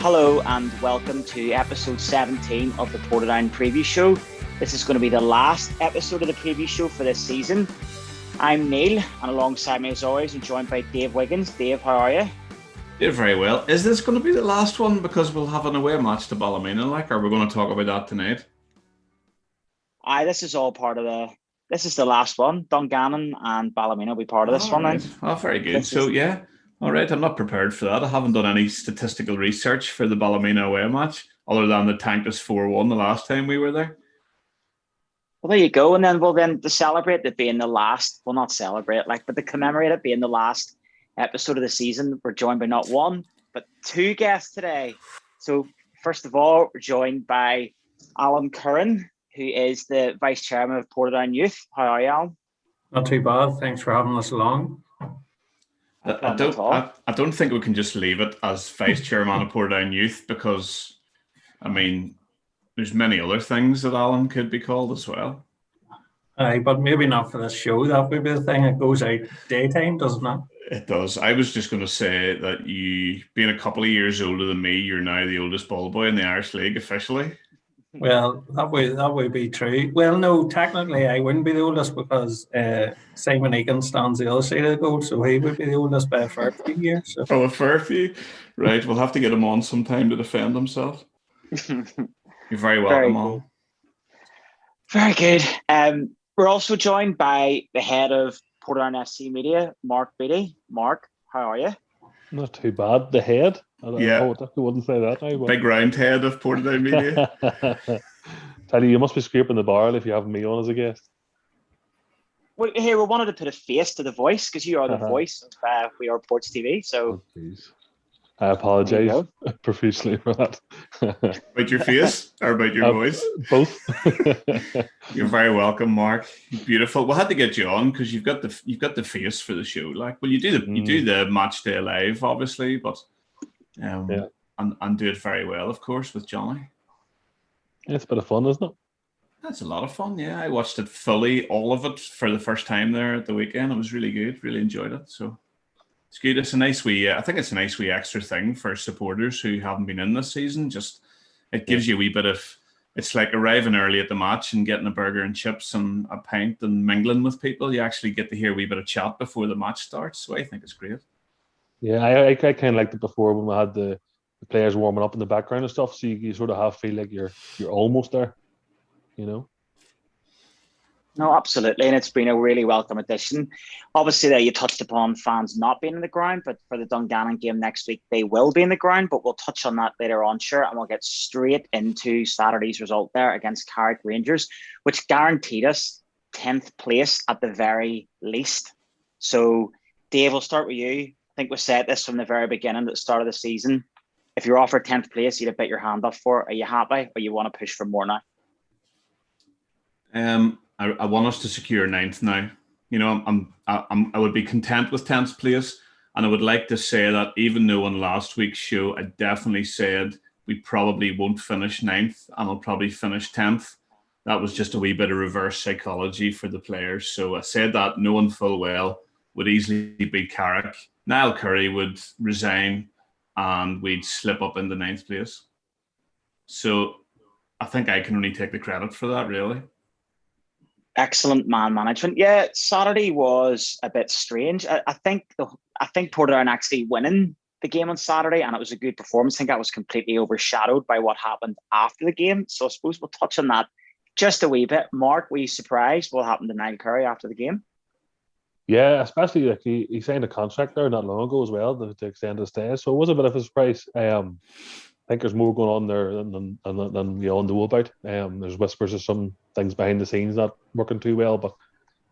Hello and welcome to episode 17 of the Portadown Preview Show. This is going to be the last episode of the preview show for this season. I'm Neil, and alongside me as always, I'm joined by Dave Wiggins. Dave, how are you? Did very well. Is this going to be the last one because we'll have an away match to Ballymena, or we're going to talk about that tonight? This is all part of this is the last one. Dungannon and Ballymena will be part of this one. Right. Oh, very good. Yeah. All right, I'm not prepared for that. I haven't done any statistical research for the Ballymena away match, other than the tanked us 4-1 the last time we were there. Well, there you go. And then to celebrate it being the last, well, not celebrate, but to commemorate it being the last episode of the season, we're joined by not one, but two guests today. So first of all, we're joined by Alan Curran, who is the Vice Chairman of Portadown Youth. How are you, Alan? Not too bad. Thanks for having us along. I don't think we can just leave it as Vice Chairman of Portadown Youth because, there's many other things that Alan could be called as well. But maybe not for this show. That would be the thing. It goes out daytime, doesn't it? It does. I was just going to say that you, being a couple of years older than me, you're now the oldest ball boy in the Irish League officially. Well, that would be true. Well, no, technically I wouldn't be the oldest because Simon Egan stands the other side of the goal, so he would be the oldest by a fair few years. So. Oh, a fair few? Right, we'll have to get him on sometime to defend himself. You're very welcome, Alan. Very good. We're also joined by the head of Portadown FC Media, Mark Beattie. Mark, how are you? Not too bad. The head? I wouldn't say that now. But... Big round head of Portadown Media. Tell you must be scraping the barrel if you have me on as a guest. Well, here, we wanted to put a face to the voice because you are the voice of We Are Ports TV. So, I apologise profusely for that. About your face or about your voice? Both. You're very welcome, Mark. Beautiful. We'll have to get you on because you've got the face for the show. You do the match day live, obviously, but and do it very well, of course, with Johnny. Yeah, it's a bit of fun, isn't it? That's a lot of fun. Yeah, I watched it fully, all of it, for the first time there at the weekend. It was really good. Really enjoyed it. So. It's good. It's a nice wee. I think it's a nice wee extra thing for supporters who haven't been in this season. Just it gives you a wee bit of. It's like arriving early at the match and getting a burger and chips and a pint and mingling with people. You actually get to hear a wee bit of chat before the match starts. So I think it's great. Yeah, I kind of liked it before when we had the players warming up in the feel and stuff. So you sort of feel like you're almost there, you know. No, absolutely. And it's been a really welcome addition. Obviously, there you touched upon fans not being in the ground, but for the Dungannon game next week, they will be in the ground, but we'll touch on that later on, sure. And we'll get straight into Saturday's result there against Carrick Rangers, which guaranteed us 10th place at the very least. So, Dave, we'll start with you. I think we said this from the very beginning at the start of the season. If you're offered 10th place, you'd have bit your hand up for it. Are you happy or you want to push for more now? I want us to secure 9th now. You know, I would be content with 10th place, and I would like to say that even though on last week's show I definitely said we probably won't finish 9th and I'll probably finish 10th. That was just a wee bit of reverse psychology for the players. So I said that knowing full well would easily beat Carrick. Niall Curry would resign and we'd slip up into 9th place. So I think I can only take the credit for that, really. Excellent man management. Yeah, Saturday was a bit strange. I think Portadown actually winning the game on Saturday, and it was a good performance. I think that was completely overshadowed by what happened after the game. So I suppose we'll touch on that just a wee bit. Mark, were you surprised what happened to Niall Curry after the game? Yeah, especially he signed a contract there not long ago as well to extend his stay. So it was a bit of a surprise. I think there's more going on there than we all know about. There's whispers of some things behind the scenes not working too well. But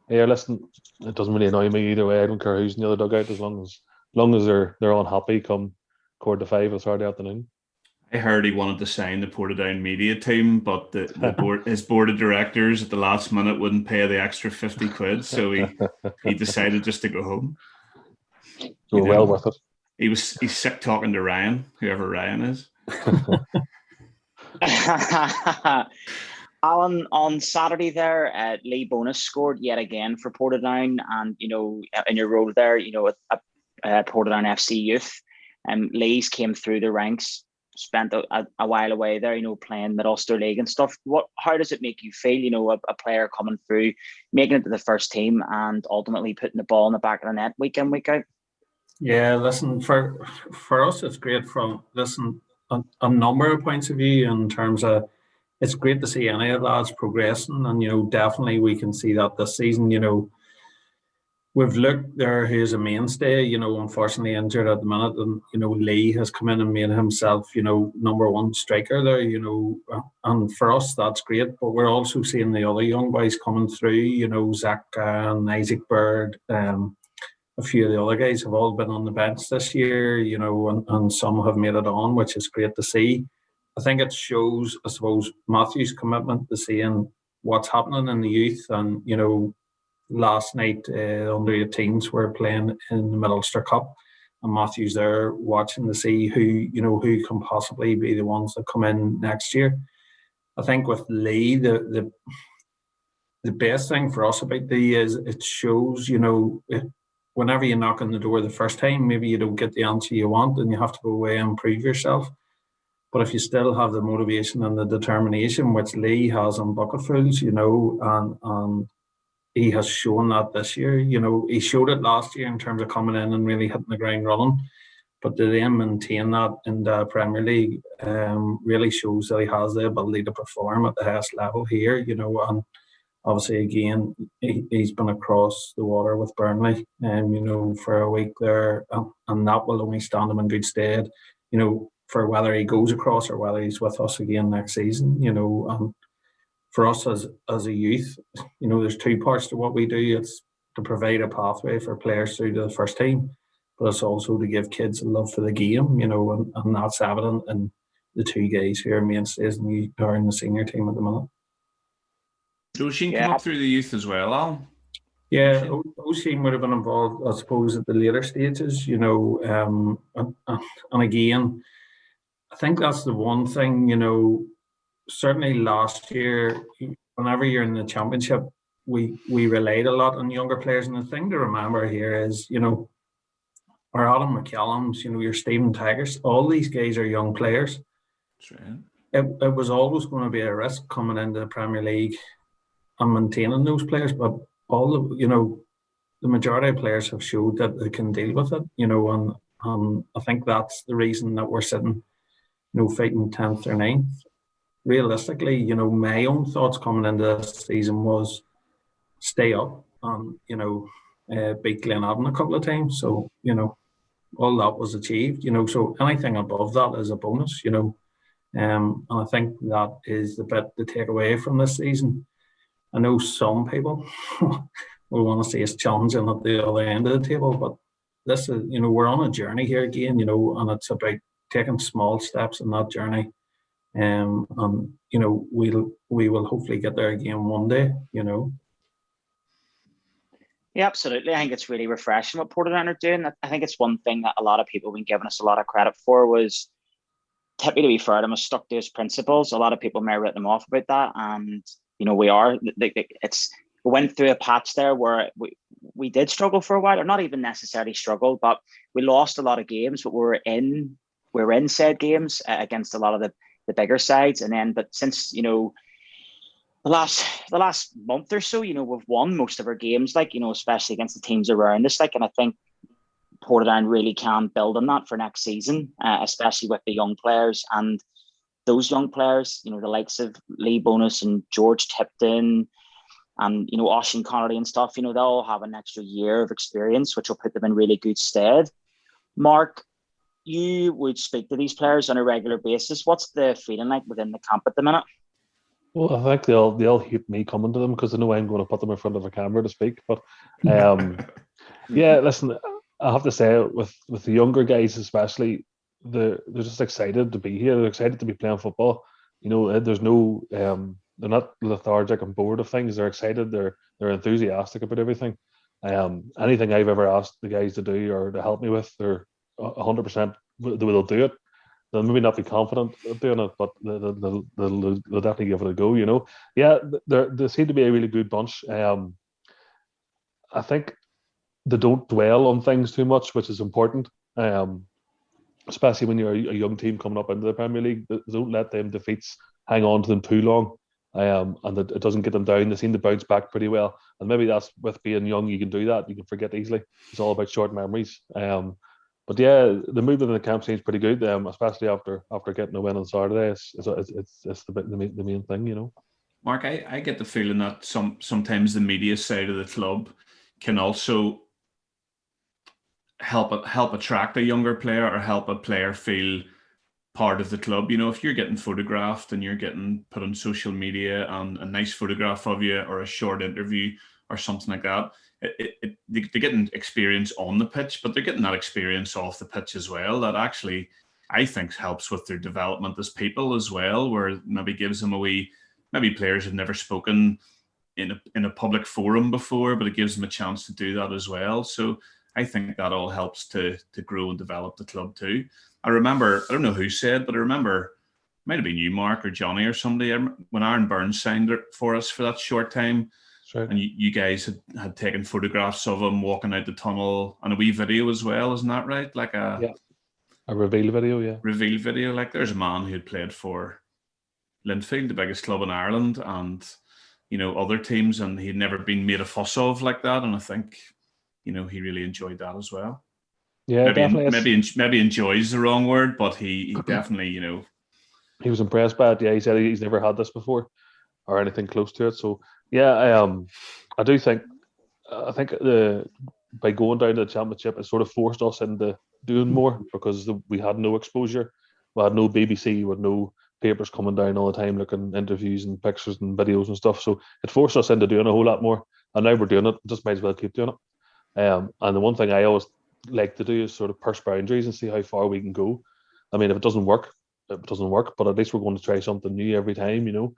yeah, listen, it doesn't really annoy me either way. I don't care who's in the other dugout as long as they're unhappy come 4:45 on Saturday afternoon. I heard he wanted to sign the Portadown media team, but his board of directors at the last minute wouldn't pay the extra 50 quid, so he decided just to go home. So well worth it. He's sick talking to Ryan, whoever Ryan is. Alan, on Saturday there, Lee Bonus scored yet again for Portadown, and in your role there, at Portadown FC Youth, Lee's came through the ranks, spent a while away there, playing mid Ulster League and stuff. How does it make you feel, a player coming through, making it to the first team and ultimately putting the ball in the back of the net week in, week out? Yeah, listen, for us, it's great from a number of points of view in terms of it's great to see any of the lads progressing, and definitely we can see that this season. We've looked there who's a mainstay, unfortunately injured at the minute, and Lee has come in and made himself, number one striker there, and for us that's great. But we're also seeing the other young boys coming through, Zach and Isaac Bird, a few of the other guys have all been on the bench this year, and some have made it on, which is great to see. I think it shows, I suppose, Matthew's commitment to seeing what's happening in the youth. And, last night, under 18s were playing in the Mid-Ulster Cup, and Matthew's there watching to see who can possibly be the ones that come in next year. I think with Lee, the best thing for us about Lee is it shows, whenever you knock on the door the first time, maybe you don't get the answer you want and you have to go away and prove yourself. But if you still have the motivation and the determination, which Lee has on bucketfuls, and he has shown that this year. He showed it last year in terms of coming in and really hitting the ground running. But to then maintain that in the Premier League really shows that he has the ability to perform at the highest level here, and obviously, again, he's been across the water with Burnley, for a week there, and that will only stand him in good stead, for whether he goes across or whether he's with us again next season, and for us as a youth, there's two parts to what we do. It's to provide a pathway for players through to the first team, but it's also to give kids a love for the game, and that's evident in the two guys who are mainstays and are in the senior team at the minute. O'Sheen come up through the youth as well, Al? Yeah, O'Sheen would have been involved, I suppose, at the later stages, and again, I think that's the one thing, certainly last year, whenever you're in the championship, we relied a lot on younger players, and the thing to remember here is, our Adam McCallums, your Stephen Tigers, all these guys are young players. That's right. It was always going to be a risk coming into the Premier League and maintaining those players, but all of the majority of players have showed that they can deal with it, and I think that's the reason that we're sitting, fighting 10th or 9th. Realistically, my own thoughts coming into this season was stay up and beat Glenavon a couple of times. So all that was achieved. So anything above that is a bonus. And I think that is the bit to take away from this season. I know some people will want to see us challenging at the other end of the table, but this is, we're on a journey here again, and it's about taking small steps in that journey. And we will hopefully get there again one day, Yeah, absolutely. I think it's really refreshing what Portadown are doing. I think it's one thing that a lot of people have been giving us a lot of credit for was Tippy, to be fair, them has stuck to his principles. A lot of people may have written him off about that, and we are. We went through a patch there where we did struggle for a while, or not even necessarily struggle, but we lost a lot of games. But we were in said games against a lot of the bigger sides, and then but since the last month or so, we've won most of our games, especially against the teams around us, and I think Portadown really can build on that for next season, especially with the young players. And those young players, the likes of Lee Bonus and George Tipton and, Oisin Connolly and stuff, they all have an extra year of experience, which will put them in really good stead. Mark, you would speak to these players on a regular basis. What's the feeling like within the camp at the minute? Well, I think they'll hate me coming to them because they know I'm going to put them in front of a camera to speak. But yeah, listen, I have to say with the younger guys especially, they're just excited to be here. They're excited to be playing football. There's no they're not lethargic and bored of things. They're excited. They're enthusiastic about everything. Anything I've ever asked the guys to do or to help me with, they're 100% they'll do it. They'll maybe not be confident of doing it, but they'll definitely give it a go. Yeah, they seem to be a really good bunch. I think they don't dwell on things too much, which is important. especially when you're a young team coming up into the Premier League. Don't let them defeats hang on to them too long, and it doesn't get them down. They seem to bounce back pretty well, and maybe that's with being young. You can do that. You can forget easily. It's all about short memories. But yeah, the movement in the camp seems pretty good, especially after getting a win on Saturday. It's the main thing, you know. Mark, I get the feeling that sometimes the media side of the club can also help attract a younger player or help a player feel part of the club. You know, if you're getting photographed and you're getting put on social media and a nice photograph of you or a short interview or something like that, they're getting experience on the pitch, but they're getting that experience off the pitch as well. That actually, I think, helps with their development as people as well, where it maybe gives them maybe players have never spoken in a public forum before, but it gives them a chance to do that as well. So I think that all helps to grow and develop the club too. I remember, I don't know who said, but I remember, it might have been you, Mark, or Johnny or somebody, when Aaron Burns signed it for us for that short time, Right. and you guys had taken photographs of him walking out the tunnel and a wee video as well, isn't that right? Like a reveal video, yeah. Reveal video. Like, there's a man who had played for Linfield, the biggest club in Ireland, and, you know, other teams, and he'd never been made a fuss of like that, and I think, you know, he really enjoyed that as well. Yeah, definitely. Maybe enjoys the wrong word, but he definitely, you know, he was impressed by it. Yeah, he said he's never had this before or anything close to it. So yeah, I do think by going down to the championship, it sort of forced us into doing more because we had no exposure. We had no BBC, with no papers coming down all the time looking interviews and pictures and videos and stuff. So it forced us into doing a whole lot more. And now we're doing it. Just might as well keep doing it. And the one thing I always like to do is sort of push boundaries and see how far we can go. I mean, if it doesn't work, it doesn't work. But at least we're going to try something new every time, you know.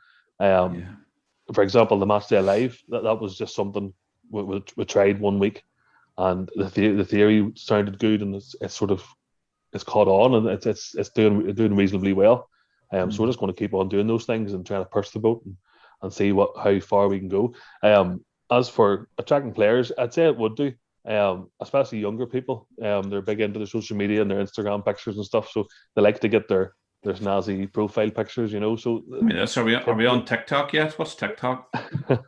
For example, the match day live, that was just something we tried one week, and the theory sounded good, and it's caught on, and it's doing reasonably well. So we're just going to keep on doing those things and trying to push the boat and see how far we can go. As for attracting players, I'd say it would do. Especially younger people. They're big into their social media and their Instagram pictures and stuff, so they like to get their snazzy profile pictures, you know. So I mean, are we on TikTok yet? What's TikTok?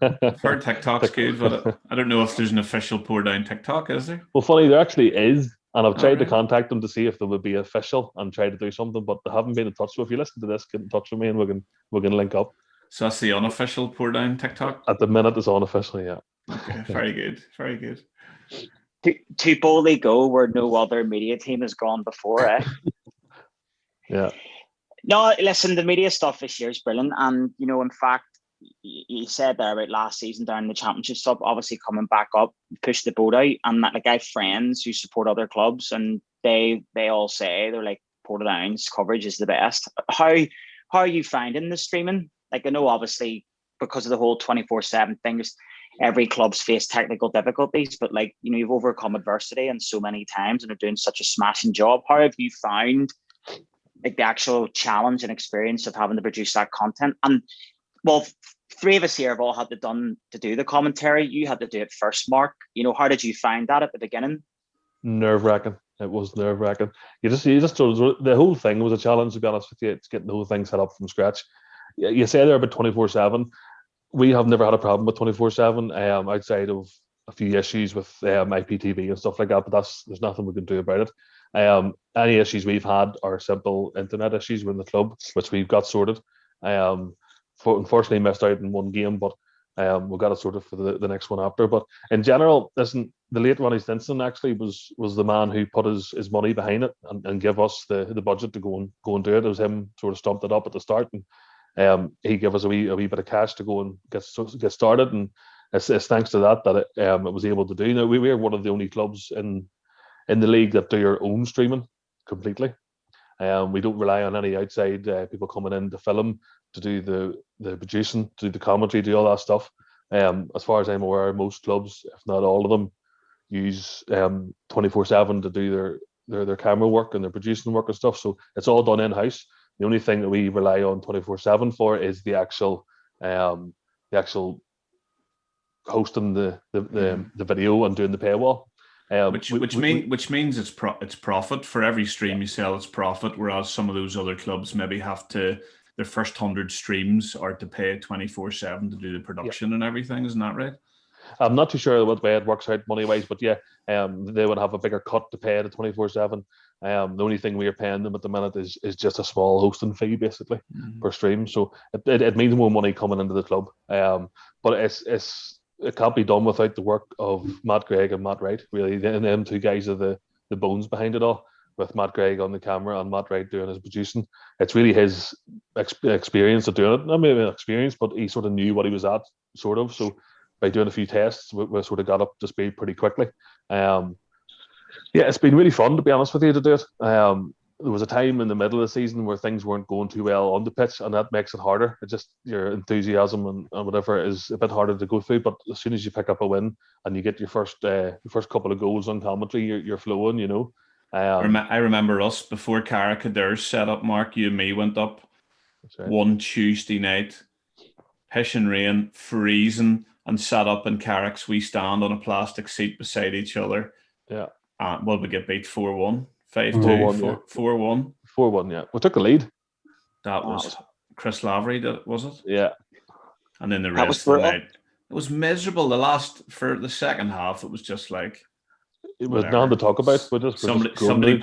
I've heard TikTok's good, but I don't know if there's an official Pour Down TikTok, is there? Well, funny, there actually is, and I've tried to contact them to see if they would be official and try to do something, but they haven't been in touch. So if you listen to this, get in touch with me and we can link up. So that's the unofficial Pour Down TikTok? At the minute, it's unofficial, yeah. Okay, very good, very good. To boldly go where no other media team has gone before, eh? Yeah. No, listen, the media stuff this year is brilliant. And, you know, in fact, you said there about last season down in the championship stuff, obviously coming back up, push the boat out. And like, I have friends who support other clubs, and they all say, they're like, Portadown's coverage is the best. How are you finding the streaming? Like, I know obviously because of the whole 24/7 thing, just every club's faced technical difficulties, but like, you know, you've overcome adversity and so many times and are doing such a smashing job. How have you found like the actual challenge and experience of having to produce that content? And well, three of us here have all had to do the commentary. You had to do it first, Mark. You know, how did you find that at the beginning? Nerve-wracking. It was nerve-wracking. You just the whole thing was a challenge, to be honest with you. It's getting the whole thing set up from scratch. You say they're about 24/7. We have never had a problem with 24/7 outside of a few issues with IPTV and stuff like that, but there's nothing we can do about it. Any issues we've had are simple internet issues within the club, which we've got sorted. Unfortunately missed out in one game, but we've got it sorted for the next one after. But in general, listen, the late Ronnie Stinson actually was the man who put his money behind it and give us the budget to go and do it. It was him sort of stumped it up at the start, and he gave us a wee bit of cash to go and get started, and it's thanks to that it was able to do. Now we're one of the only clubs in the league that do our own streaming completely. We don't rely on any outside people coming in to film, to do the producing, to do the commentary, do all that stuff. As far as I'm aware, most clubs, if not all of them, use 24/7 to do their camera work and their producing work and stuff. So it's all done in-house. The only thing that we rely on 24/7 for is the actual hosting the video and doing the paywall. Which means it's profit for every stream you sell. It's profit, whereas some of those other clubs maybe have to their first 100 streams are to pay 24/7 to do the production and everything. Isn't that right? I'm not too sure what way it works out money wise, but yeah, they would have a bigger cut to pay the 24/7. The only thing we are paying them at the minute is just a small hosting fee basically per stream. So it means more money coming into the club. But it can't be done without the work of Matt Gregg and Matt Wright. Really, them two guys are the bones behind it all. With Matt Gregg on the camera and Matt Wright doing his producing, it's really his experience of doing it. Not maybe experience, but he sort of knew what he was at, sort of. So by doing a few tests, we sort of got up to speed pretty quickly. Yeah, it's been really fun, to be honest with you, to do it. There was a time in the middle of the season where things weren't going too well on the pitch, and that makes it harder. It just, your enthusiasm and whatever is a bit harder to go through. But as soon as you pick up a win and you get your first couple of goals on commentary, you're flowing, you know. I remember us before Carrick had theirs set up, Mark, you and me went up one Tuesday night, pissing rain, freezing, and sat up in Carrick's wee stand on a plastic seat beside each other. Yeah. Well, we get beat 4-1, 5-2, 4-1. 4-1, yeah. We took the lead. That was Chris Lavery, was it? Yeah. And then the rest of the night, it was miserable. For the second half, it was just like, it was nothing to talk about. Somebody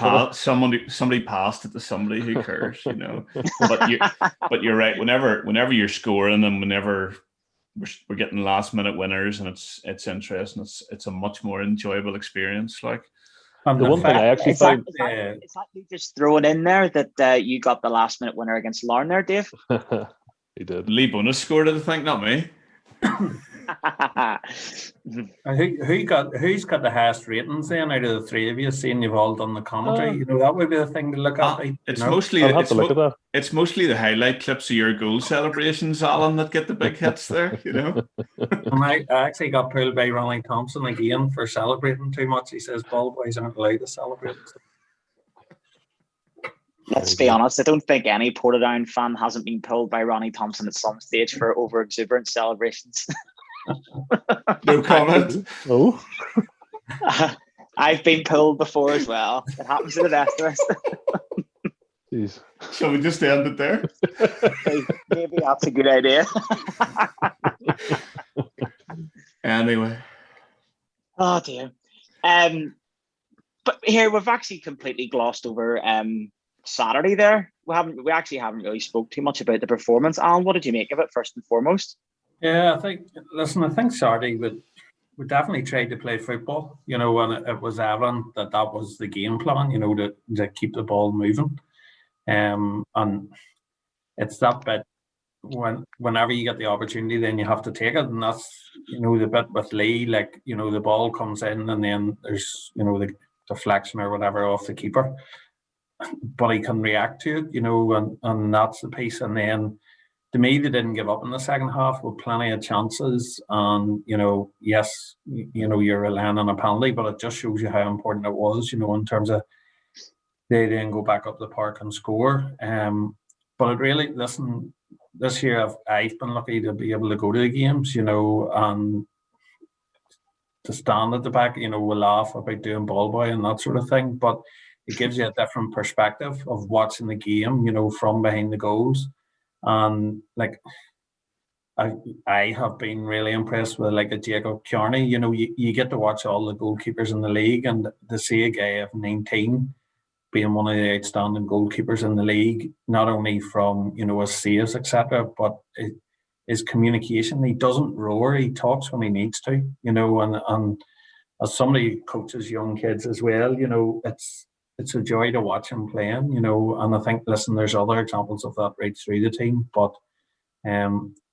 passed it to somebody. Who cares, you know? But you're right. Whenever you're scoring and whenever we're getting last minute winners, and it's interesting. It's a much more enjoyable experience. Like the one thing I actually found, is that you just throwing in there that you got the last minute winner against Larne there, Dave. He did. Lee Bonus scored it, I think, not me. Who's got the highest ratings then out of the three of you, seeing you've all done the commentary? You know, that would be the thing to look at. It's mostly the highlight clips of your goal celebrations, Alan, that get the big hits there, you know. And I actually got pulled by Ronnie Thompson again for celebrating too much. He says ball boys aren't allowed to celebrate. Let's be honest, I don't think any Portadown fan hasn't been pulled by Ronnie Thompson at some stage for over exuberant celebrations. No comment. Oh. I've been pulled before as well. It happens to the best of us. Jeez. Shall we just end it there? Maybe that's a good idea. Anyway. Oh dear. But here we've actually completely glossed over Saturday there. We actually haven't really spoke too much about the performance. Alan, what did you make of it first and foremost? Yeah, I think Saturday we definitely tried to play football, you know, and it was evident that was the game plan, you know, to keep the ball moving. And it's that bit whenever you get the opportunity, then you have to take it. And that's, you know, the bit with Lee, like, you know, the ball comes in and then there's, you know, the deflection or whatever off the keeper. But he can react to it, you know, and that's the piece. And then to me, they didn't give up in the second half with plenty of chances. And, you know, yes, you know, you're relying on a penalty, but it just shows you how important it was, you know, in terms of they then go back up the park and score. But it really, listen, this year I've been lucky to be able to go to the games, you know, and to stand at the back, you know, we laugh about doing ball boy and that sort of thing, but it gives you a different perspective of watching the game, you know, from behind the goals. And like I have been really impressed with like a Jacob Kearney. You know, you get to watch all the goalkeepers in the league, and to see a guy of 19 being one of the outstanding goalkeepers in the league, not only from, you know, his saves, etc., but his communication. He doesn't roar, he talks when he needs to, you know, and as somebody who coaches young kids as well, you know, it's a joy to watch him playing, you know, and I think, listen, there's other examples of that right through the team, but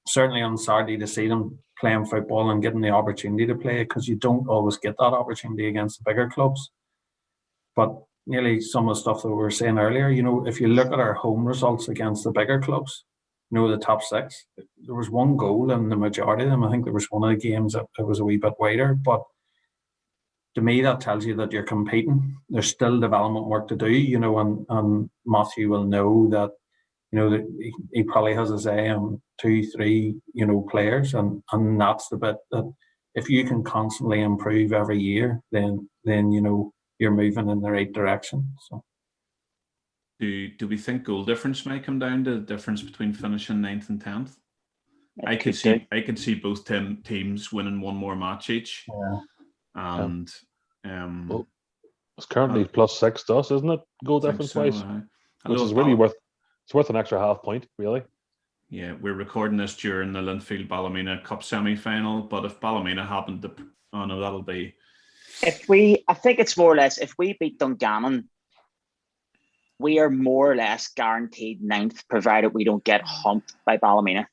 certainly on Saturday to see them playing football and getting the opportunity to play, because you don't always get that opportunity against the bigger clubs. But nearly some of the stuff that we were saying earlier, you know, if you look at our home results against the bigger clubs, you know, the top six, there was one goal in the majority of them. I think there was one of the games that it was a wee bit wider, but to me, that tells you that you're competing. There's still development work to do, you know, and Matthew will know that, you know, that he probably has his eye on 2-3, you know, players, and that's the bit that if you can constantly improve every year, then you're moving in the right direction. So. Do we think goal difference may come down to the difference between finishing 9th and 10th? I could see both teams winning one more match each. Yeah. And well, it's currently +6 to us, isn't it? Goal difference wise, which is really worth an extra half point, really. Yeah, we're recording this during the Linfield Ballymena Cup semi-final, but if Ballymena happened to, that'll be. I think it's more or less if we beat Dungannon, we are more or less guaranteed 9th, provided we don't get humped by Ballymena.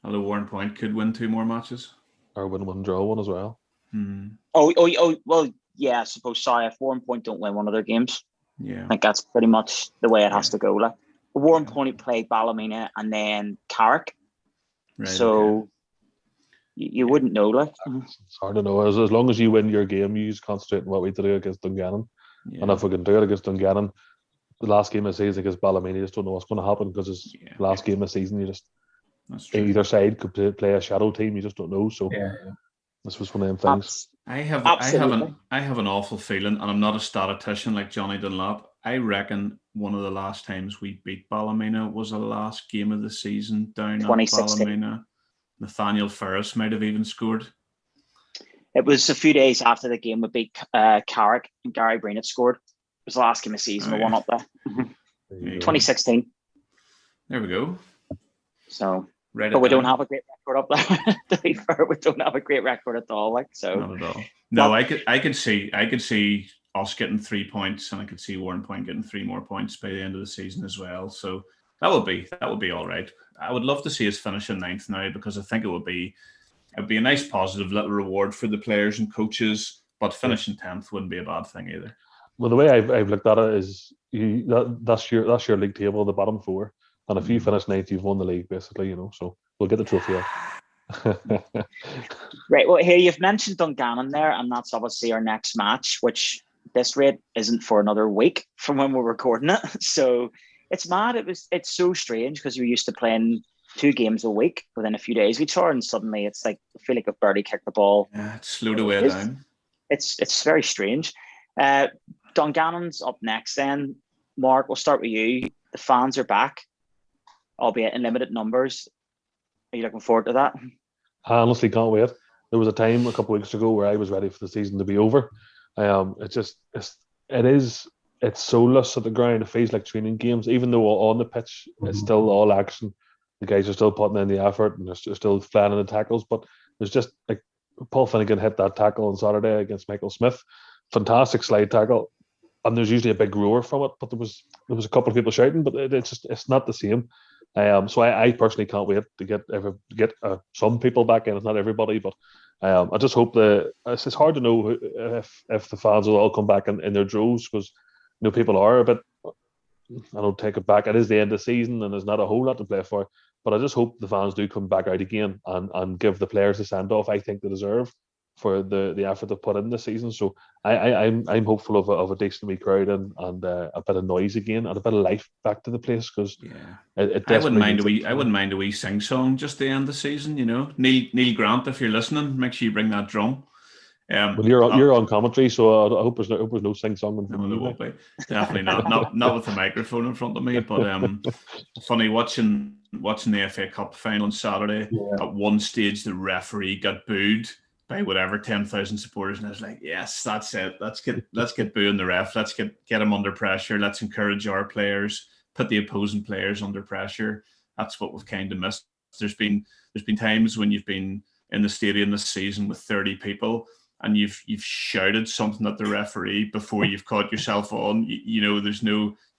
Although Warren Point could win 2 more matches. Or win one, draw one as well. Oh, well, yeah, I suppose. Sorry, if Warren Point don't win one of their games, yeah, I think that's pretty much the way it has to go. Like Warren Point played Ballymena and then Carrick, right, so you wouldn't know. Like it's hard to know. As long as you win your game, you just concentrate on what we do against Dungannon. Yeah. And if we can do it against Dungannon, the last game of the season against Ballymena, you just don't know what's going to happen because it's the last game of the season. You just either side could play a shadow team. You just don't know. So this was one of them things. I have an awful feeling, and I'm not a statistician like Johnny Dunlop. I reckon one of the last times we beat Ballymena was the last game of the season down at Ballymena. Nathaniel Ferris might have even scored. It was a few days after the game we beat Carrick, and Gary Breen had scored. It was the last game of the season. We won up there. 2016. There we go. So, but we don't have a great record up there. To be fair, we don't have a great record at all. Like so, not at all. No, I could see us getting 3 points, and I could see Warren Point getting 3 more points by the end of the season as well. So that would be all right. I would love to see us finish in 9th now, because I think it'd be a nice positive little reward for the players and coaches. But finishing 10th wouldn't be a bad thing either. Well, the way I've looked at it is that's your league table, the bottom 4, and if you finish 9th, you've won the league basically. So we'll get the trophy out. Right. Well, here you've mentioned Dungannon there, and that's obviously our next match, which this rate isn't for another week from when we're recording it. So it's mad. It's so strange because you're used to playing 2 games a week within a few days of each other, and suddenly it's like I feel like I've barely kicked the ball. Yeah, it's slowed away down. It's very strange. Dungannon's up next then. Mark, we'll start with you. The fans are back, albeit in limited numbers. Are you looking forward to that? I honestly can't wait. There was a time a couple of weeks ago where I was ready for the season to be over. It's soulless at the ground. It feels like training games, even though on the pitch it's still all action. The guys are still putting in the effort and they're still flying in the tackles. But there's just like Paul Finnegan hit that tackle on Saturday against Michael Smith, fantastic slide tackle, and there's usually a big roar from it. But there was a couple of people shouting, but it's not the same. So I personally can't wait to get some people back in. It's not everybody, but I just hope it's hard to know if the fans will all come back in their droves, because people are a bit. I don't take it back. It is the end of the season and there's not a whole lot to play for. But I just hope the fans do come back out again and give the players a send off I think they deserve for the effort they've put in this season. So I'm hopeful of a decent wee crowd and a bit of noise again and a bit of life back to the place, because I wouldn't mind a wee sing song just to end the season. Neil Grant, if you're listening, make sure you bring that drum. Well, you're on commentary, so I hope there's no sing song. No, there won't be. Definitely not with the microphone in front of me. But funny watching the FA Cup final on Saturday. Yeah. At one stage, the referee got booed by whatever 10,000 supporters, and I was like, "Yes, that's it. Let's get booing the ref. Let's get him under pressure. Let's encourage our players, put the opposing players under pressure." That's what we've kind of missed. There's been times when you've been in the stadium this season with 30 people. And you've shouted something at the referee before you've caught yourself on. You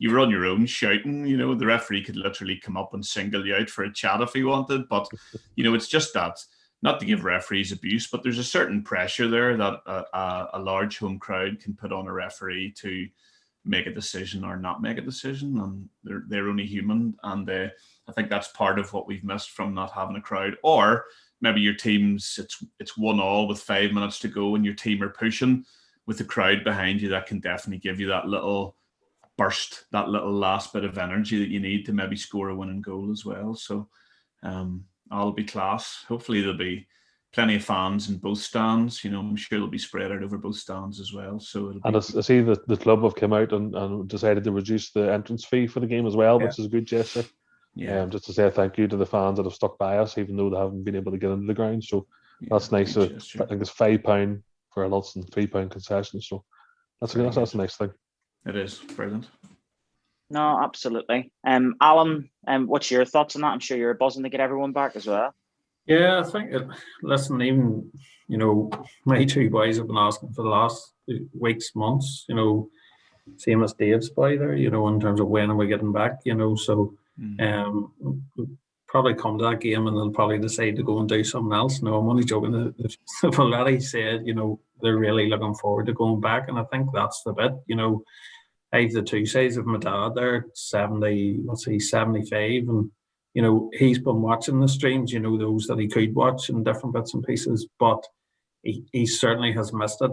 were on your own shouting. The referee could literally come up and single you out for a chat if he wanted. But it's just that, not to give referees abuse, but there's a certain pressure there that a large home crowd can put on a referee to make a decision or not make a decision, and they're only human. And I think that's part of what we've missed from not having a crowd. Or maybe your team's it's 1-1 with 5 minutes to go and your team are pushing with the crowd behind you. That can definitely give you that little burst, that little last bit of energy that you need to maybe score a winning goal as well. So that'll be class. Hopefully there'll be plenty of fans in both stands. I'm sure they'll be spread out over both stands as well. So I see that the club have come out and decided to reduce the entrance fee for the game as well, which is a good gesture. Yeah. Just to say thank you to the fans that have stuck by us, even though they haven't been able to get into the ground. So that's nice. I think it's £5 for adults and £3 concessions. So that's a nice thing. It is brilliant. No, absolutely. Alan, what's your thoughts on that? I'm sure you're buzzing to get everyone back as well. Yeah, I think. Listen, even my two boys have been asking for the last weeks, months. Same as Dave's boy there. In terms of when are we getting back. So we'll probably come to that game and they'll probably decide to go and do something else. No, I'm only joking. They've already said they're really looking forward to going back, and I think that's the bit. I have the two sides of my dad there, 70, 75, and he's been watching the streams, those that he could watch in different bits and pieces, but he certainly has missed it.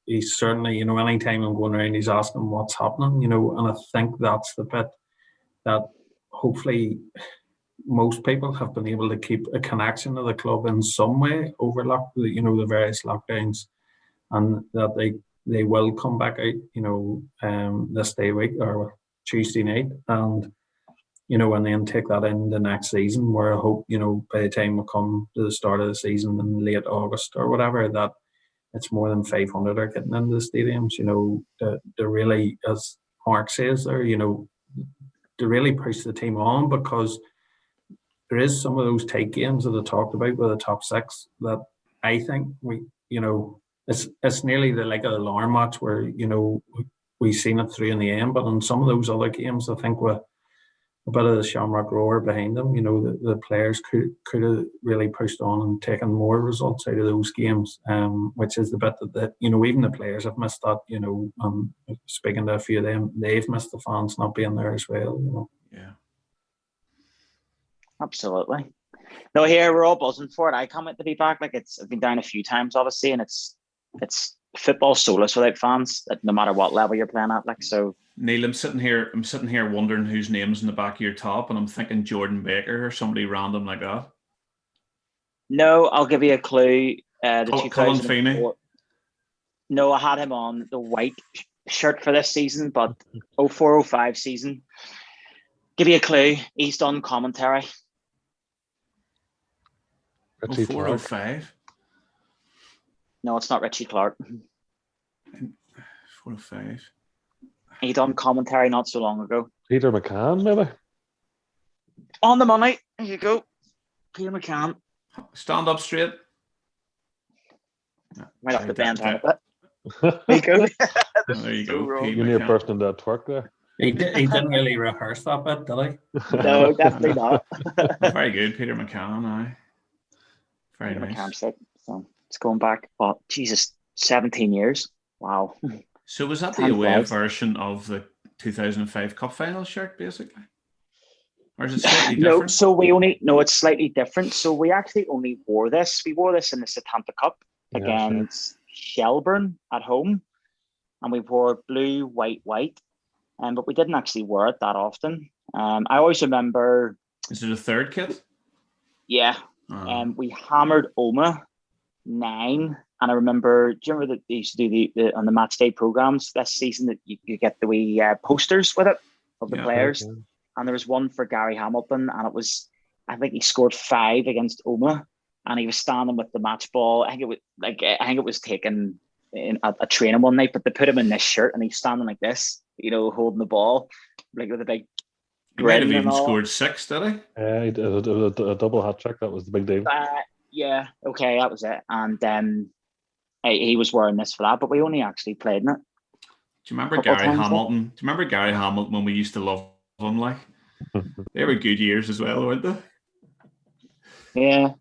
He certainly, anytime I'm going around, he's asking what's happening, and I think that's the bit that hopefully most people have been able to keep a connection to the club in some way over the various lockdowns, and that they will come back out, this day week or Tuesday night, and and then take that in the next season, where I hope, by the time we come to the start of the season in late August or whatever, that it's more than 500 are getting into the stadiums, to really, as Mark says there, to really push the team on, because there is some of those tight games that I talked about with the top six that I think it's nearly the like an alarm match where, we've seen it through in the end, but in some of those other games, I think with a bit of the Shamrock roar behind them, the players could have really pushed on and taken more results out of those games, which is the bit that even the players have missed that, speaking to a few of them, they've missed the fans not being there as well, Yeah. Absolutely. No, here we're all buzzing for it. I can't wait to be back. I've been down a few times, obviously, and it's football soulless without fans, no matter what level you're playing at. So Neil, I'm sitting here wondering whose name's in the back of your top, and I'm thinking Jordan Baker or somebody random like that. No, I'll give you a clue. Colin Feeney. No, I had him on the white shirt for this season, but 04-05 season. Give you a clue. He's done commentary. 04-05. No, it's not Richie Clark. 4-5. He done commentary not so long ago. Peter McCann, maybe? On the money. There you go. Peter McCann. Stand up straight. Might have to bend down a bit. There you go. There you go. You need a person that twerk there. He didn't really rehearse that bit, did he? No, definitely not. Very good, Peter McCann. Aye. Very Peter nice. McCann, so it's going back. Oh, Jesus, 17 years. Wow. So was that the away version of the 2005 Cup Final shirt, basically? Or is it slightly different? It's slightly different. So we actually only wore this. We wore this in the Setanta Cup against Shelburne at home. And we wore blue, white. But we didn't actually wear it that often. I always remember... Is it a third kit? Yeah. We hammered Oma 9. And I remember, do you remember that they used to do the on the match day programs this season that you get the wee posters with it of the players? Okay. And there was one for Gary Hamilton, and I think he scored 5 against Oma, and he was standing with the match ball. I think it was taken in a training one night, but they put him in this shirt, and he's standing like this, holding the ball, like with a big. He might have even scored 6, did he? Yeah, he did a double hat trick. That was the big deal. Yeah, okay, that was it, and he was wearing this for that, but we only actually played in it. Do you remember Gary Hamilton? Do you remember Gary Hamilton when we used to love him? Like, they were good years as well, weren't they? Yeah,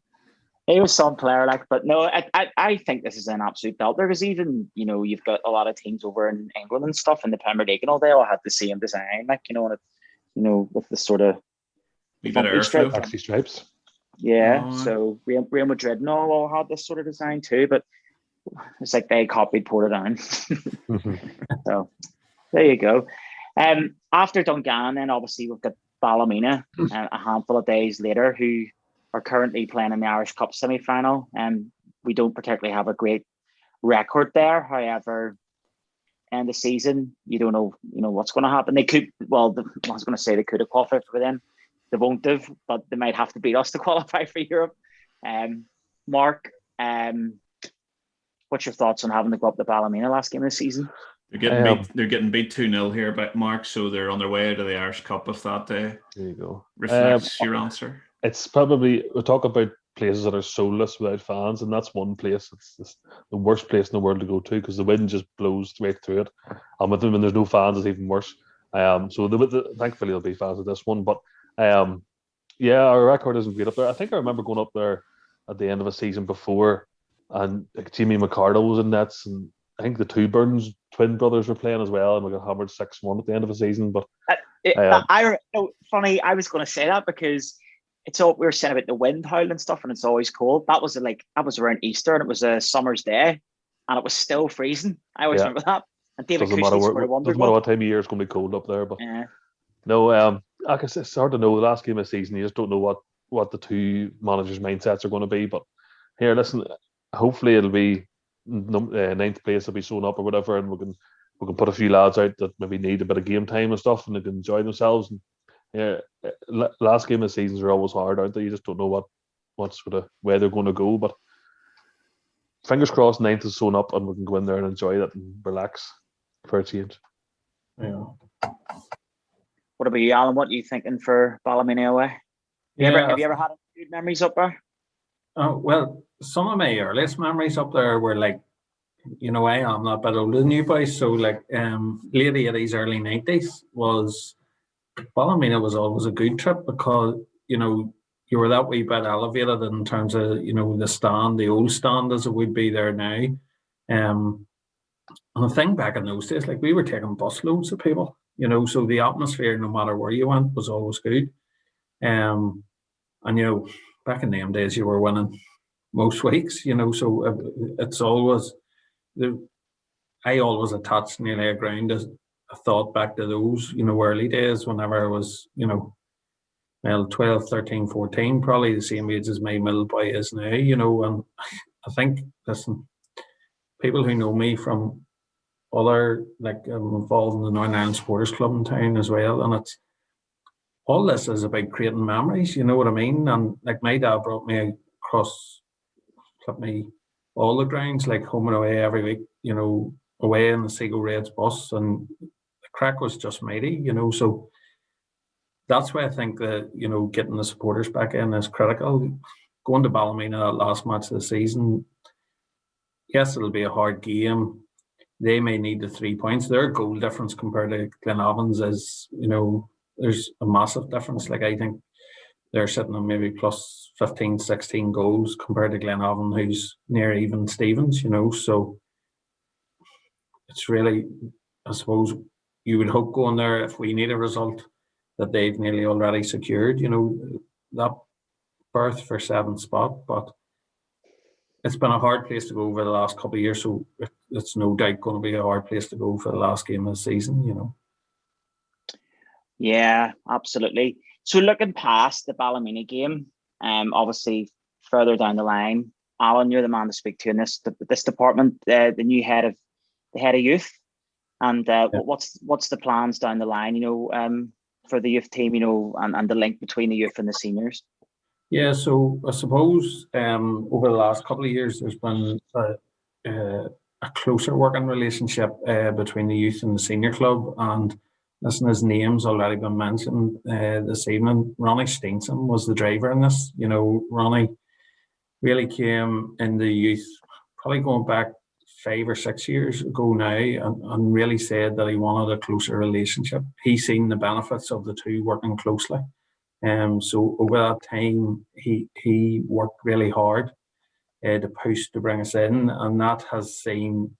he was some player, but no, I think this is an absolute belter, because even you've got a lot of teams over in England and stuff in the Premier League, and all they all had the same design, with the sort of taxi stripes. Yeah, so Real Madrid and all had this sort of design too, but it's like they copied Portadown. So there you go. After Dungannon, then obviously we've got Ballymena a handful of days later, who are currently playing in the Irish Cup semi-final. we don't particularly have a great record there. However, in the season, you don't know, what's going to happen. They could, I was going to say they could have qualified for them. They won't have, but they might have to beat us to qualify for Europe. Mark, what's your thoughts on having to go up to Ballymena last game of the season? They're getting beat 2-0 here by Mark, so they're on their way to the Irish Cup if that there you go. reflects your answer. It's probably, we talk about places that are soulless without fans, and that's one place. It's the worst place in the world to go to because the wind just blows right through it. And with them, when there's no fans, it's even worse. So thankfully there'll be fans at this one. But our record isn't great up there. I think I remember going up there at the end of a season before, and like Jimmy McCardle was in nets, and I think the two Burns twin brothers were playing as well, and we got hammered 6-1 at the end of the season. But funny, I was going to say that because it's all we were saying about the wind howl and stuff, and it's always cold. That was around Easter, and it was a summer's day, and it was still freezing. I always remember that. And David Cushing scored a wonder. Doesn't matter what time of year, it's going to be cold up there. But I guess it's hard to know. The last game of the season, you just don't know what the two managers' mindsets are going to be. But here, listen, hopefully it'll be ninth place will be sewn up or whatever, and we can put a few lads out that maybe need a bit of game time and stuff, and they can enjoy themselves. And last game of the seasons are always hard, aren't they? You just don't know what sort of where they're going to go. But fingers crossed, ninth is sewn up, and we can go in there and enjoy that and relax for a change. Yeah. What about you, Alan? What are you thinking for Ballymena away? Have you ever had good memories up there? Well, some of my earliest memories up there were like, I am not a bit older than you boys, so like late 80s, early 90s was Ballymena was always a good trip because, you were that wee bit elevated in terms of, the stand, the old stand as it would be there now. And the thing back in those days, like we were taking bus loads of people, so the atmosphere, no matter where you went, was always good. And, back in them days, you were winning most weeks, so it's always, I always attached nearly a ground as a thought back to those, early days whenever I was, 12, 13, 14, probably the same age as my middle boy is now, and I think, listen, people who know me from other, like I'm involved in the Northern Ireland Supporters Club in town as well, and it's, all this is about creating memories, you know what I mean? And like my dad brought me across, took me all the grounds, like home and away every week, away in the Seagull Reds bus, and the crack was just mighty, so that's why I think that, getting the supporters back in is critical. Going to Ballymena, that last match of the season, yes, it'll be a hard game. They may need the 3 points. Their goal difference compared to Glenavon's is, there's a massive difference. Like I think they're sitting on maybe plus 15, 16 goals compared to Glenavon, who's near even Stevens, so it's really, I suppose, you would hope going there, if we need a result, that they've nearly already secured, that berth for 7th spot. But it's been a hard place to go over the last couple of years, so it's no doubt going to be a hard place to go for the last game of the season, Yeah, absolutely. So looking past the Ballymena game, obviously further down the line, Alan, you're the man to speak to in this department, the new head of youth, and what's the plans down the line, for the youth team, and the link between the youth and the seniors? Yeah, so I suppose over the last couple of years, there's been a closer working relationship between the youth and the senior club, and listen, his name's already been mentioned this evening. Ronnie Steenson was the driver in this. Ronnie really came in the youth, probably going back 5 or 6 years ago now, and really said that he wanted a closer relationship. He's seen the benefits of the two working closely. So over that time, he worked really hard to push to bring us in, and that has seen,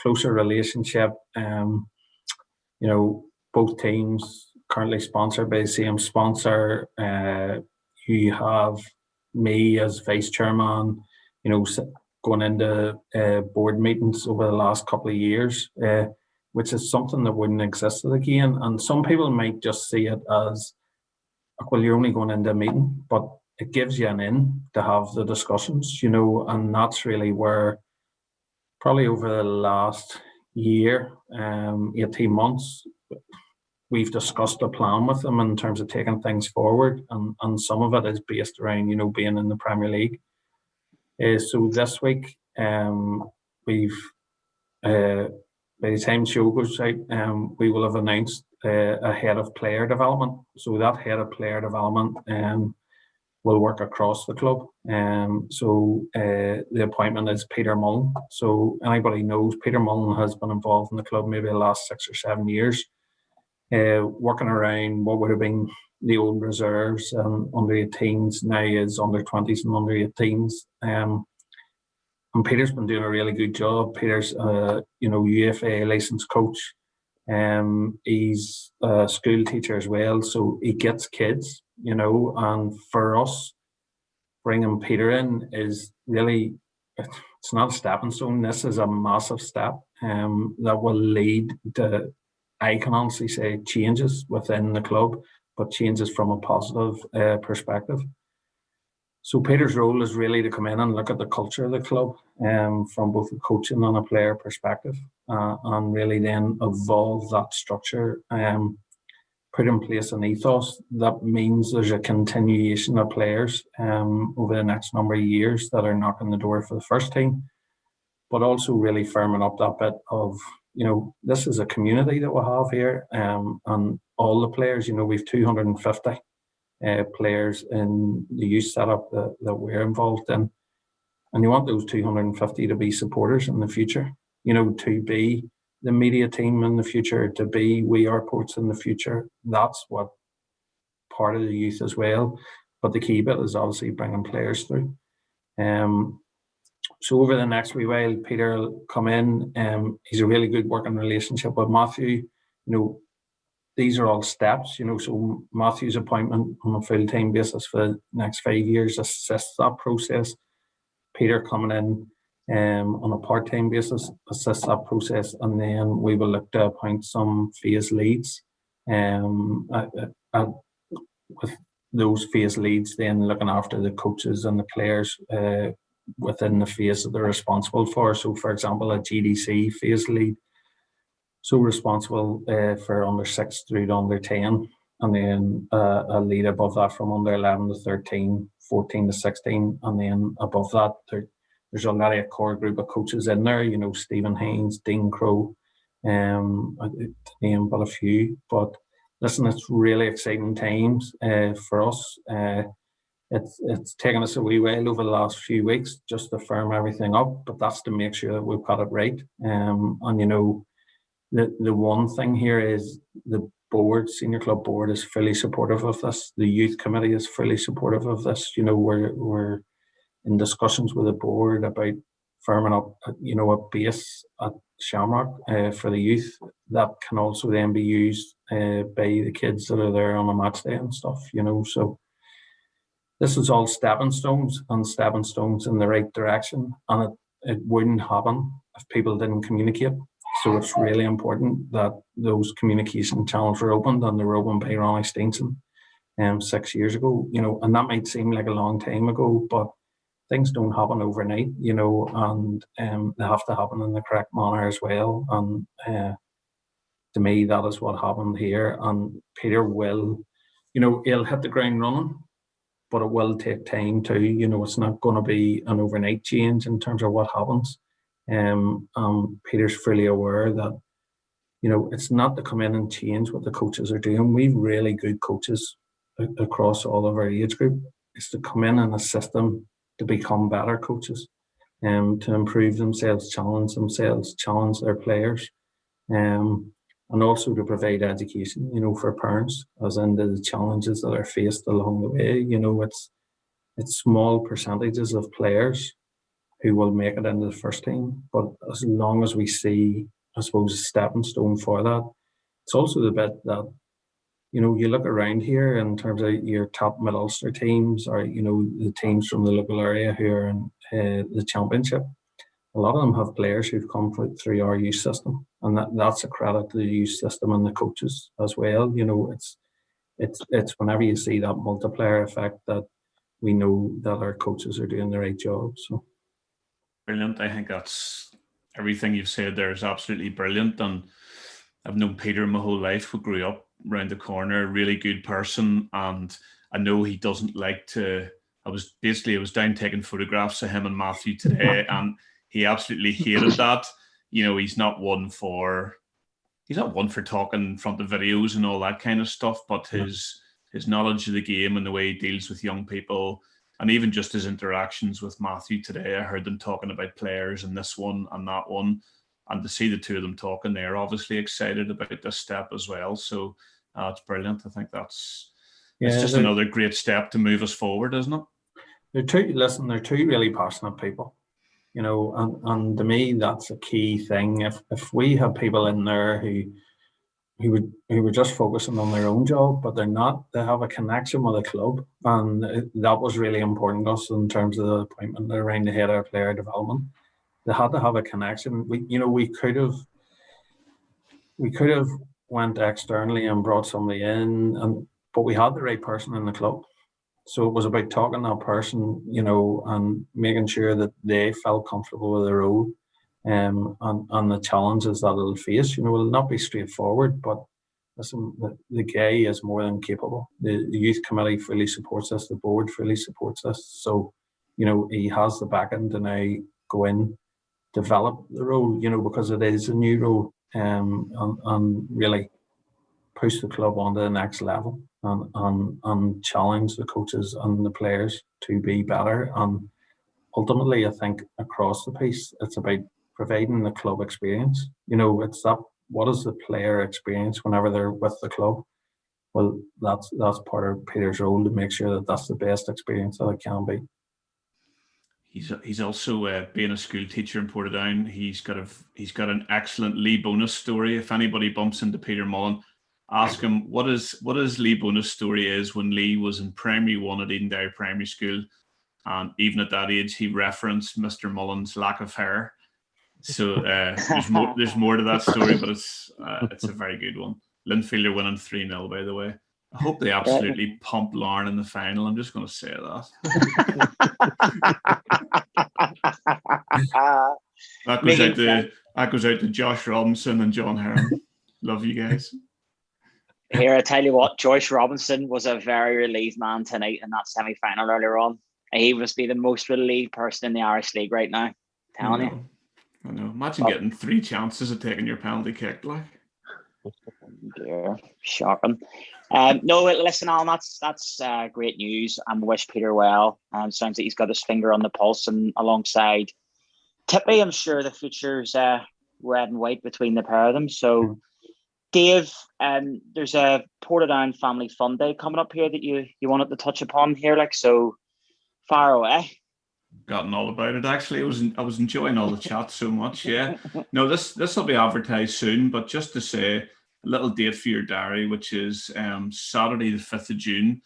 closer relationship. Both teams currently sponsored by the same sponsor. You have me as vice chairman, going into board meetings over the last couple of years, which is something that wouldn't exist again. And some people might just see it as, well, you're only going into a meeting, but it gives you an in to have the discussions, you know, and that's really where probably over the last year, 18 months, we've discussed a plan with them in terms of taking things forward, and some of it is based around, you know, being in the Premier League. So this week, we've by the time the show goes out, we will have announced a head of player development. So that head of player development will work across the club. So the appointment is Peter Mullen. So anybody knows Peter Mullen has been involved in the club maybe the last 6 or 7 years, working around what would have been the old reserves, under 18s, now is under 20s and under 18s. And Peter's been doing a really good job. Peter's, you know, UFA licensed coach. He's a school teacher as well, so he gets kids, you know. And for us, bringing Peter in is really, it's not a stepping stone. This is a massive step that will lead to, I can honestly say, changes within the club, but changes from a positive perspective. So Peter's role is really to come in and look at the culture of the club from both a coaching and a player perspective, and really then evolve that structure, put in place an ethos that means there's a continuation of players over the next number of years that are knocking the door for the first team, but also really firming up that bit of, you know, this is a community that we'll have here, and all the players, you know, we've 250 players in the youth setup that we're involved in, and you want those 250 to be supporters in the future, you know, to be the media team in the future, to be We Are Ports in the future. That's what part of the youth as well, but the key bit is obviously bringing players through. So over the next wee while, Peter will come in. He's a really good working relationship with Matthew. You know, these are all steps, you know, so Matthew's appointment on a full-time basis for the next 5 years assists that process. Peter coming in on a part-time basis assists that process, and then we will look to appoint some phase leads, with those phase leads then looking after the coaches and the players within the phase that they're responsible for. So for example, a GDC phase lead, so responsible for under 6 through to under 10, and then a lead above that from under 11 to 13, 14 to 16, and then above that there's already a core group of coaches in there, you know, Stephen Haynes, Dean Crow, to name but a few. But listen, it's really exciting times for us. It's taken us a wee while over the last few weeks just to firm everything up, but that's to make sure that we've got it right. And you know, the one thing here is the board, senior club board, is fully supportive of this. The youth committee is fully supportive of this. You know, we're in discussions with the board about firming up, you know, a base at Shamrock for the youth that can also then be used by the kids that are there on a match day and stuff, you know. So this is all stepping stones in the right direction, and it wouldn't happen if people didn't communicate. So it's really important that those communication channels were opened, and they were opened by Ronnie Steenson 6 years ago, you know, and that might seem like a long time ago, but things don't happen overnight, you know, and they have to happen in the correct manner as well. And to me, that is what happened here. And Peter will, you know, he'll hit the ground running, but it will take time too. You know, it's not going to be an overnight change in terms of what happens. Peter's fully aware that, you know, it's not to come in and change what the coaches are doing. We've really good coaches across all of our age group. It's to come in and assist them to become better coaches, to improve themselves, challenge their players, and also to provide education, you know, for parents as into the challenges that are faced along the way. You know, it's small percentages of players who will make it into the first team, but as long as we see, I suppose, a stepping stone for that, it's also the bit that, you know, you look around here in terms of your top Mid-Ulster teams, or, you know, the teams from the local area who are in the championship. A lot of them have players who've come through our youth system, and that's a credit to the youth system and the coaches as well. You know, it's whenever you see that multiplier effect that we know that our coaches are doing the right job. So brilliant. I think that's everything you've said there is absolutely brilliant. And I've known Peter my whole life. We grew up around the corner, really good person. And I know he doesn't like to, I was down taking photographs of him and Matthew today, and he absolutely hated that. You know, he's not one for talking in front of videos and all that kind of stuff, but his knowledge of the game and the way he deals with young people, and even just his interactions with Matthew today, I heard them talking about players and this one and that one, and to see the two of them talking, they're obviously excited about this step as well. So it's brilliant. I think it's just another great step to move us forward, isn't it? They're two really passionate people, you know, and to me that's a key thing. If we have people in there who were just focusing on their own job, but they have a connection with the club, and that was really important to us in terms of the appointment around the head of player development. They had to have a connection. We could have went externally and brought somebody in, but we had the right person in the club. So it was about talking to that person, you know, and making sure that they felt comfortable with the role, and the challenges that it'll face. You know, it'll not be straightforward, but listen, the guy is more than capable. The youth committee fully supports us. The board fully supports us. So, you know, he has the backing to now go in, develop the role, you know, because it is a new role, and really push the club on to the next level, and challenge the coaches and the players to be better. And ultimately, I think across the piece, it's about providing the club experience. You know, it's that, what is the player experience whenever they're with the club? Well, that's part of Peter's role, to make sure that that's the best experience that it can be. He's also being a school teacher in Portadown. He's got an excellent Lee Bonus story. If anybody bumps into Peter Mullen, ask him what his Lee Bonus story is when Lee was in Primary 1 at Edendale Primary School, and even at that age he referenced Mr. Mullen's lack of hair. So there's more to that story, but it's a very good one. Linfield are winning 3-0, by the way. I hope they absolutely pump Larne in the final. I'm just going to say that. That goes out to Josh Robinson and John Heron. Love you guys. Here, I tell you what, Joyce Robinson was a very relieved man tonight in that semi-final earlier on. He must be the most relieved person in the Irish League right now. Telling you. I know. Imagine getting 3 chances of taking your penalty kick, like. Dear, shocking. No, listen, Alan, that's great news. I wish Peter well. Sounds like he's got his finger on the pulse, and alongside Tippy, I'm sure the future's red and white between the pair of them. So, Dave, there's a Portadown Family Fun Day coming up here that you wanted to touch upon here, like, so far away. Gotten all about it, actually. I was enjoying all the chat so much. Yeah, no, this will be advertised soon, but just to say a little date for your diary, which is Saturday the 5th of June.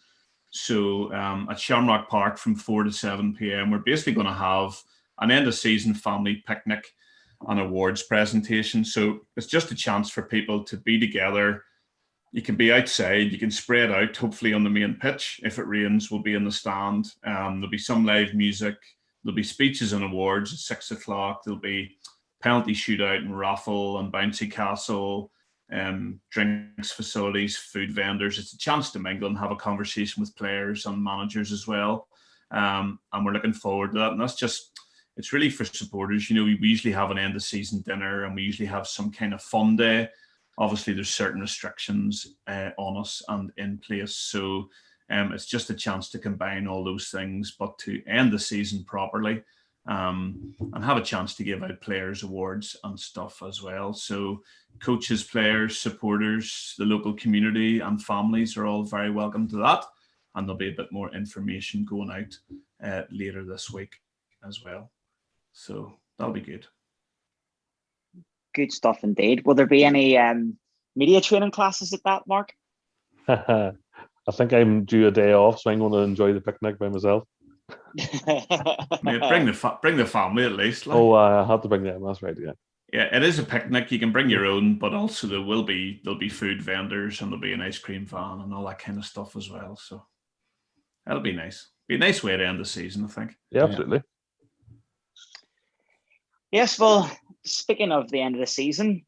So at Shamrock Park from 4 to 7 p.m. we're basically going to have an end of season family picnic and awards presentation. So it's just a chance for people to be together. You can be outside, you can spread out, hopefully on the main pitch. If it rains, we'll be in the stand. There'll be some live music. There'll be speeches and awards at 6 o'clock. There'll be penalty shootout and raffle and bouncy castle, drinks facilities, food vendors. It's a chance to mingle and have a conversation with players and managers as well. And we're looking forward to that. And it's really for supporters. You know, we usually have an end of season dinner, and we usually have some kind of fun day. Obviously, there's certain restrictions on us and in place. So it's just a chance to combine all those things, but to end the season properly, and have a chance to give out players awards and stuff as well. So coaches, players, supporters, the local community and families are all very welcome to that. And there'll be a bit more information going out later this week as well. So that'll be good. Good stuff indeed. Will there be any media training classes at that, Mark? I think I'm due a day off, so I'm going to enjoy the picnic by myself. Mate, bring the family at least. Like. Oh, I have to bring them. That's right. Yeah. Yeah, it is a picnic. You can bring your own, but also there'll be food vendors, and there'll be an ice cream van and all that kind of stuff as well. So that'll be nice. Be a nice way to end the season, I think. Yeah, absolutely. Yes, well, speaking of the end of the season,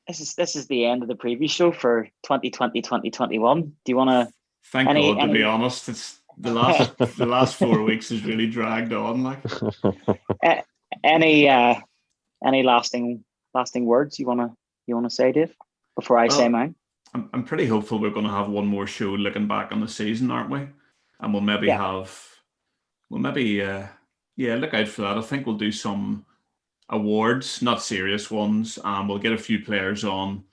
this is the end of the preview show for 2020-2021. Do you want to? Thank God, to be honest, it's the last 4 weeks has really dragged on. Like, any lasting words you wanna say, Dave, before I say mine? I'm pretty hopeful we're going to have one more show looking back on the season, aren't we? And we'll maybe look out for that. I think we'll do some awards, not serious ones, and we'll get a few players on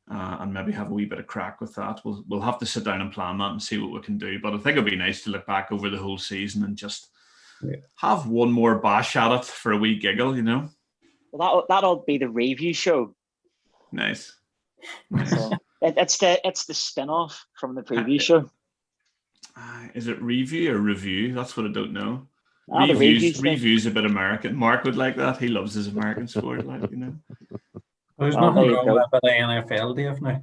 and maybe have a wee bit of crack with that. We'll have to sit down and plan that and see what we can do. But I think it'd be nice to look back over the whole season and just have one more bash at it for a wee giggle, you know. Well, that'll be the review show. Nice. So it's the spin-off from the preview show. Is it review or review? That's what I don't know. Review's a bit American. Mark would like that. He loves his American sport, like, you know. There's nothing wrong with the NFL, Dave, now.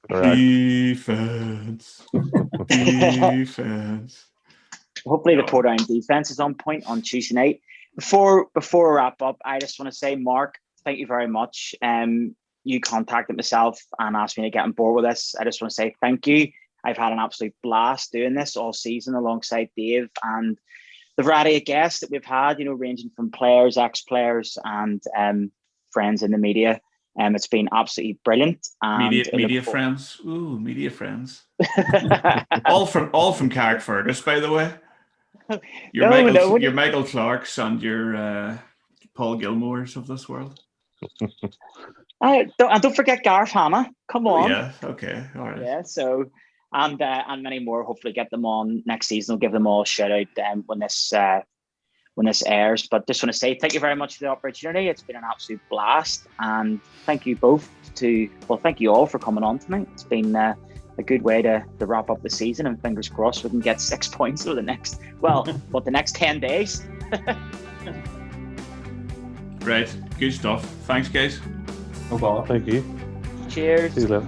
Defense. Hopefully the Portadown defense is on point on Tuesday night. Before we wrap up, I just want to say, Mark, thank you very much. You contacted myself and asked me to get on board with this. I just want to say thank you. I've had an absolute blast doing this all season alongside Dave and the variety of guests that we've had, you know, ranging from players, ex-players, and friends in the media. It's been absolutely brilliant. And media friends. Ooh, media friends. all from Carrick Fergus, by the way. Your Michael Clarks and your Paul Gilmores of this world. Don't forget Gareth Hanna. Come on. Yeah. Okay. All right. Yeah. So. And many more. Hopefully, get them on next season. We'll give them all a shout out when this airs. But just want to say thank you very much for the opportunity. It's been an absolute blast, and thank you thank you all for coming on tonight. It's been a good way to wrap up the season, and fingers crossed we can get 6 points over the next 10 days. Right, good stuff. Thanks, guys. No bother. Thank you. Cheers. See you later.